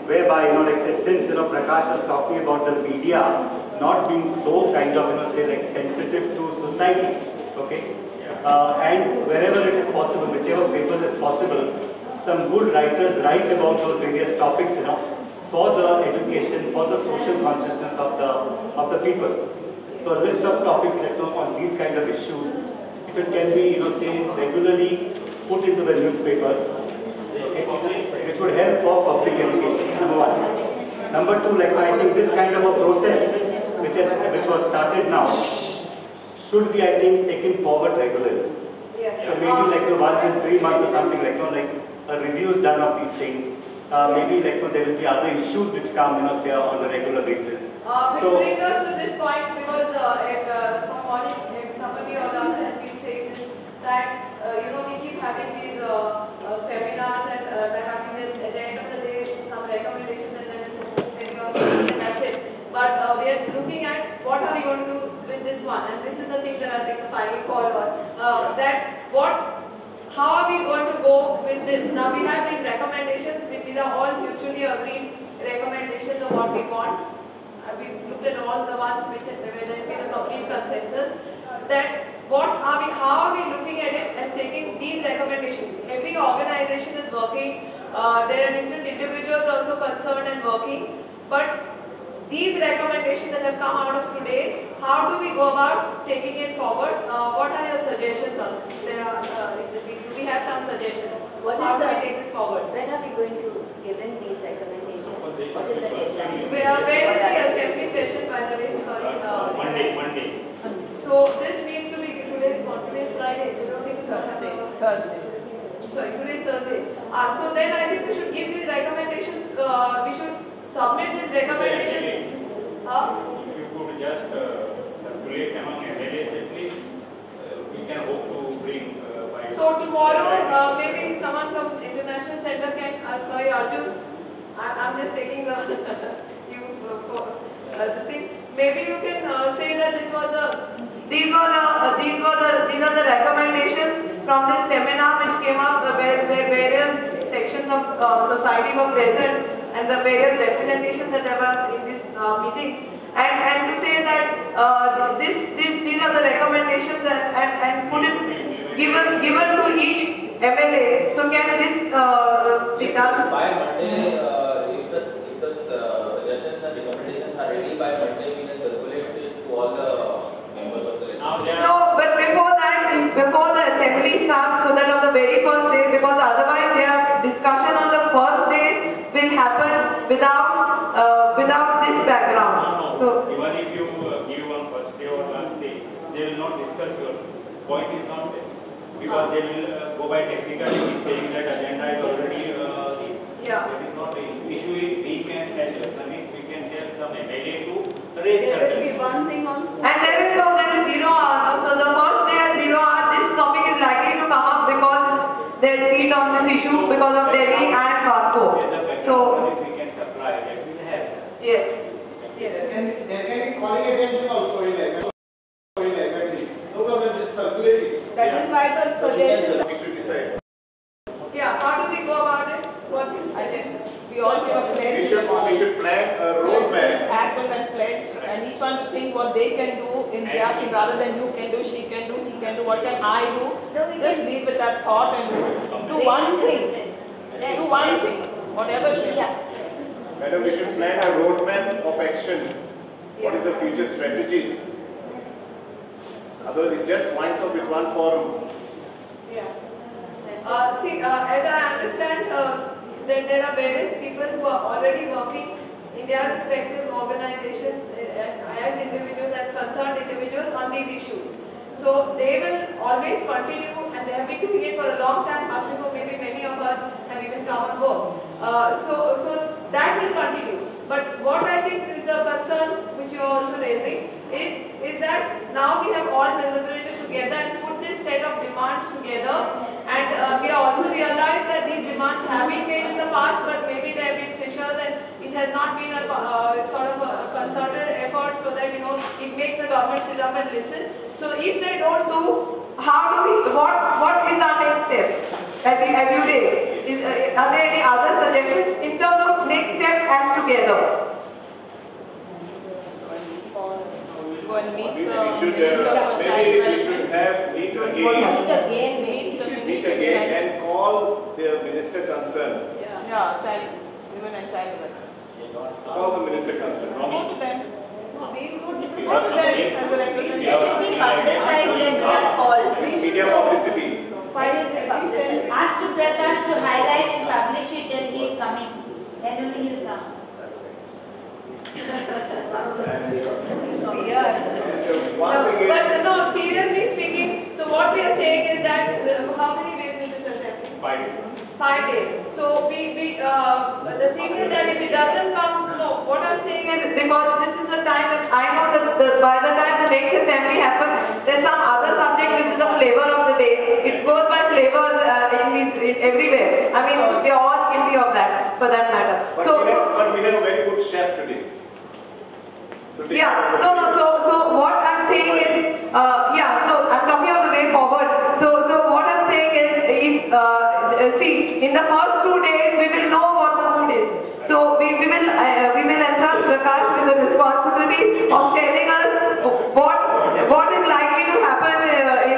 Speaker 14: whereby like say since Prakash was talking about the media not being so kind of say like sensitive to society, okay, and wherever it is possible, whichever papers it's possible, some good writers write about those various topics, for the education, for the social consciousness of the people. So a list of topics like on these kind of issues, if it can be say regularly put into the newspapers, okay, which would help for public education. Number one. Number two, I think this kind of a process which was started now should be, I think, taken forward regularly. So maybe once in 3 months or something like a review is done of these things. Maybe there will be other issues which come say on a regular basis.
Speaker 1: Which brings us to this point, because from morning, if somebody or other has been saying this, that we keep having these seminars and at the end of the day some recommendations and then it's and that's it. But we are looking at what are we going to do with this one, and this is the thing that I'll take the final call on. How are we going to go with this? Now we have these recommendations. These are all mutually agreed recommendations of what we want. We've looked at all the ones where there's been a complete consensus. That how are we looking at it as taking these recommendations? Every organization is working. There are different individuals also concerned and working. But these recommendations that have come out of today, how do we go about taking it forward? What are your suggestions on this? Do we have some suggestions? How do we take this forward?
Speaker 8: When are we going to give in these recommendations? What is the deadline?
Speaker 1: Where is the assembly session, by the way? Sorry.
Speaker 2: Monday.
Speaker 1: So this needs to be today's Friday.
Speaker 3: Thursday.
Speaker 1: Sorry, today's Thursday. So then I think we should give these recommendations. We should submit these recommendations.
Speaker 2: If you could just circulate among MLAs at least, we can hope to bring.
Speaker 1: So tomorrow, maybe someone from International Center can. Sorry, Arjun. I'm just taking the this thing. Maybe you can say that these are the recommendations from this seminar which came up where various sections of society were present and the various representations that were in this meeting, and to say that these are the recommendations and put it given to each MLA. So can this be done?
Speaker 15: By Monday, if the suggestions and recommendations are ready by Monday, we can circulate it to all the members of the legislature.
Speaker 1: No, but before the assembly starts, so that on the very first day, because otherwise their discussion on the first day will happen without this background. So
Speaker 2: even if you give on first day or last day, they will not discuss your point is not there. Because they will go by technicality saying that agenda is already this.
Speaker 1: Yeah.
Speaker 2: That is not the issue. We can, as journalists, we can tell some MLA to raise
Speaker 4: There
Speaker 2: certain.
Speaker 4: will be one thing on school.
Speaker 1: And there is 0 hour. So the first day at 0 hour, this topic is likely to come up because there is heat on this issue because of Delhi and Vasco. So
Speaker 2: if we can supply, that will help.
Speaker 1: yes.
Speaker 16: There can be calling attention also in assembly. No problem, just circulate it.
Speaker 4: That is why the suggestion.
Speaker 16: We should decide.
Speaker 1: Yeah. How do we go about it?
Speaker 3: I guess we all give a pledge.
Speaker 16: We should plan a roadmap.
Speaker 3: Act on that pledge, and each one to think what they can do in their field rather than you can do, she can do, he can do, what can I do? Just leave with that thought and do one thing. Do one thing, whatever it is.
Speaker 13: Madam, we should plan a roadmap of action. What is the future strategies? Otherwise, it just winds up with one forum.
Speaker 1: See, as I understand, that there are various people who are already working in their respective organizations as individuals, as concerned individuals on these issues. So they will always continue, and they have been doing it for a long time, up before maybe many of us have even come on board. So that will continue. But what I think is the concern which you are also raising is that now we have all deliberated together and put this set of demands together, and we have also realized that these demands have been made in the past, but maybe there have been fissures and it has not been a sort of a concerted effort so that it makes the government sit up and listen. So if they don't do, how do we? What is our next step? As you raised, are there any other suggestions in terms of next step as together?
Speaker 3: Go and meet.
Speaker 13: Maybe we should meet again and call the minister concerned.
Speaker 3: Yeah, women and child development.
Speaker 13: Call the minister concerned.
Speaker 3: Go to them.
Speaker 13: Media publicity.
Speaker 8: Ask to Prakash to highlight and publish it till he is coming. Then only he will come.
Speaker 1: But no, seriously speaking, so what we are saying is that how many days is this assembly?
Speaker 2: 5 days.
Speaker 1: 5 days. So the thing is that if it doesn't come, no, what I'm saying is because this is the time, and I know that by the time the next assembly happens, there's some other subject which is the flavor of the day. It goes by flavors everywhere. I mean, we're all guilty of that, for that matter.
Speaker 13: But we have a very good chef today.
Speaker 1: Yeah, no, so what I'm saying is, so I'm talking of the way forward. So what I'm saying is, if, see, in the first 2 days, we will know what the mood is. So we will entrust Prakash with the responsibility of telling us what is likely to happen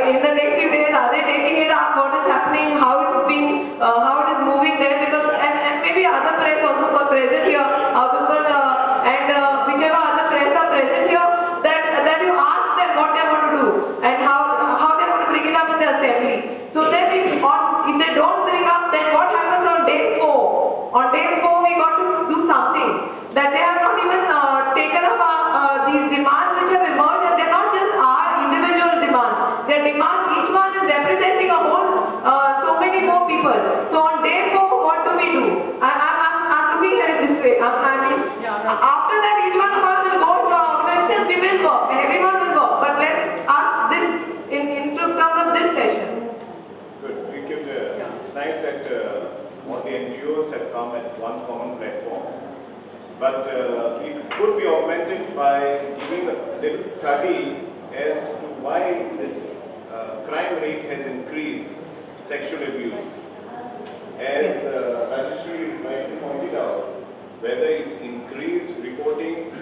Speaker 1: in the next few days. Are they taking it up? What is happening? How it is being, how it is moving there? Because and maybe other press also were present here, and whichever other press are present here, that you ask them what they are going to do and how they are going to bring it up in the assembly. So then if they don't bring up, then what happens on day 4? On day 4 we got to do something that they have not even taken up these demands which have emerged, and they are not just our individual demands. Their demands, each one is representing a whole so many more people. So on day 4, what do we do? I'm looking at it this way. After that, each one of us will go to our organization. We will work. Everyone will work. But let's ask this in terms of this session.
Speaker 13: Good. It's nice that all the NGOs have come at one common platform. But it could be augmented by giving a little study as to why this crime rate has increased, sexual abuse. As Rajeshri rightly pointed out, whether it's increased reporting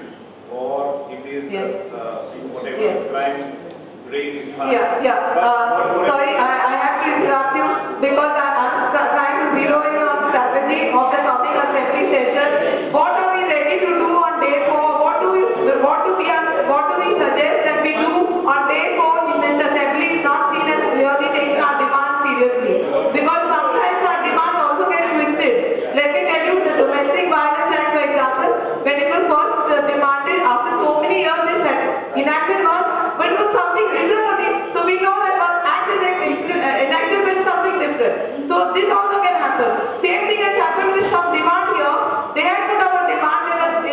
Speaker 13: or it is whatever crime rate is high.
Speaker 1: Sorry, I have to interrupt you because I'm trying to zero in on strategy of the coming assembly session. What are we ready to do on day 4? What do we suggest that we do on day 4 in this assembly is not seen as really taking our demands seriously? Because sometimes our demands also get twisted. Let me tell you, the Domestic Violence Act, for example, when it was first demanded, after so many years they said enacted one, but it was something different only. So we know that one act is enacted with something different. So this also can happen. Same thing has happened with some demand here. They had put up a demand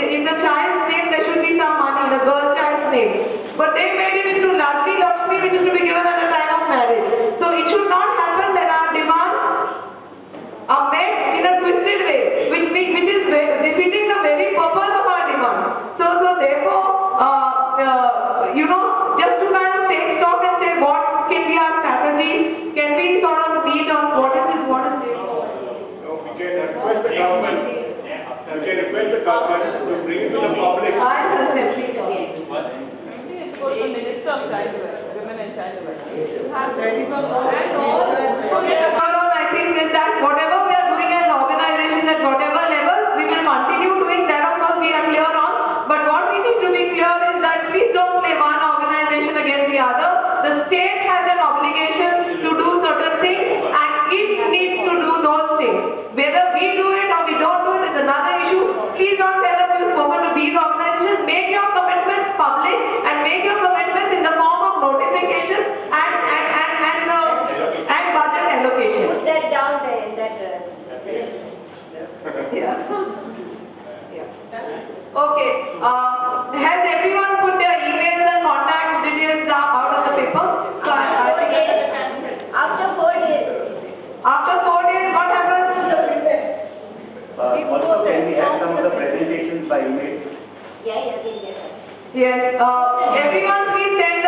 Speaker 1: in the child's name there should be some money, the girl child's name. But they made it into Ladli Lakshmi, which is to be given at the time of marriage. So it should not happen that our demands are made in a twisted way, which is defeating the very purpose of our demand. So therefore, just to kind of take stock and say what can be our strategy, can we sort of meet on what is there for?
Speaker 13: No,
Speaker 16: There is a law.
Speaker 1: I think is that whatever we are doing as organizations at whatever levels, we will continue doing that. Of course, we are clear on. But what we need to be clear is that please don't play one organization against the other. The state has an obligation to do certain things, and it needs to do those things. Whether we do it or we don't do it is another issue. Please don't tell us you've spoken to these organizations. Make your commitments public and make your commitments in the form of notification and budget allocation.
Speaker 8: Put that down there in that.
Speaker 1: Yeah. Okay. Has everyone put their emails and contact details down out of the paper? So
Speaker 8: After 4 days.
Speaker 1: After 4 days, what happens?
Speaker 14: Also, can we have some of the presentations by email?
Speaker 8: Yeah.
Speaker 1: Yes. Everyone, please send